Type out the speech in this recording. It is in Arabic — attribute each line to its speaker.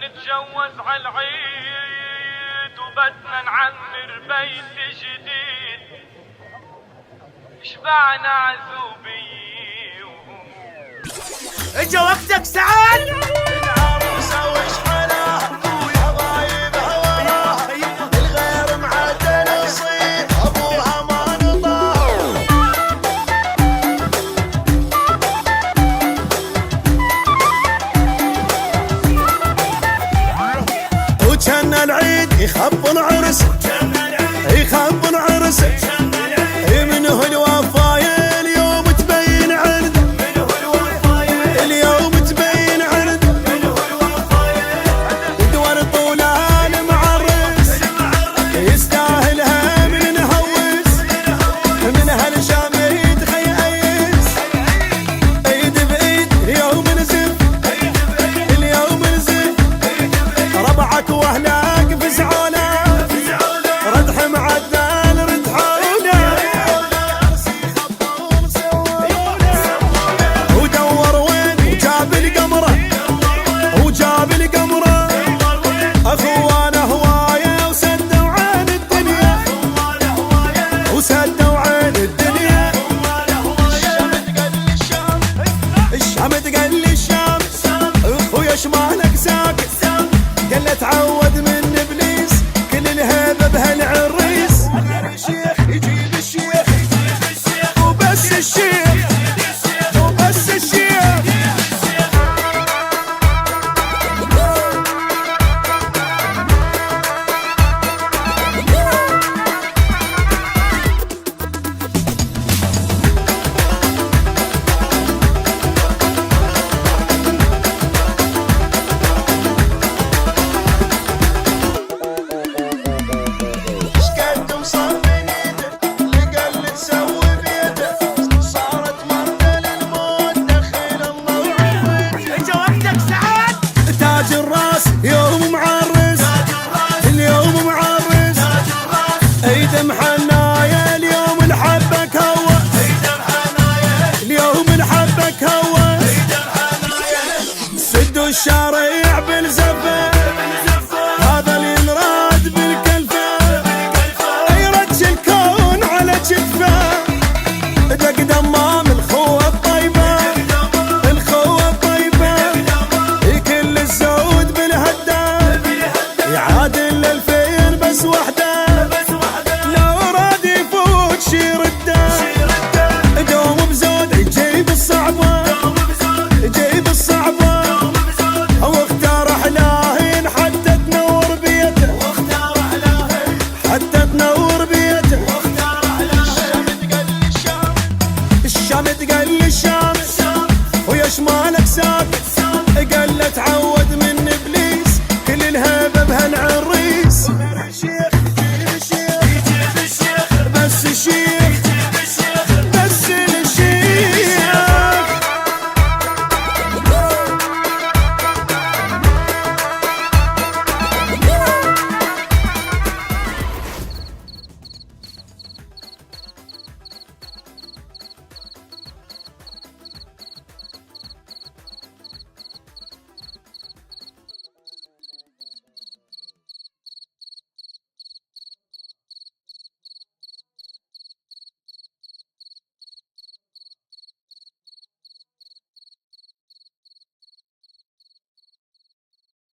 Speaker 1: نتجوز عالعيد وبدنا نعمر بيت جديد، شبعنا عزوبية
Speaker 2: اجا وقتك سعد.
Speaker 3: العروسة وش حلاها وحبايبها وراها، الغير معدل يصير ابوها ما نطاها. وكان العيد يخبن عرس، يخبن عرس، منه الوفايا اليوم تبين عنده، اليوم تبين عنده، ودور طولان معرس يستاهلها من نهوس، من هالشاميد خيئيس، ايد بايد اليوم نزف، اليوم نزف، ربعك واهلاك فزعونا، ردح معدل ردحونا، ودور وين وجاب القمره، وجاب القمره، اخوانه هوايه وسدوا عين الدنيا، وسدوا عين الدنيا، الشام تقل الشام، اخويا شمالك ساكت، قال تعود من ابليس كل الهيبه بهالعريس، الشيخ يجيب الشيخ وبس الشيخ وبس الشيخ. يوم معرس، اليوم معرس، ايد محنايا اليوم الحبك هوى، اليوم الحبك هوى، سدوا الشارع بالزواج.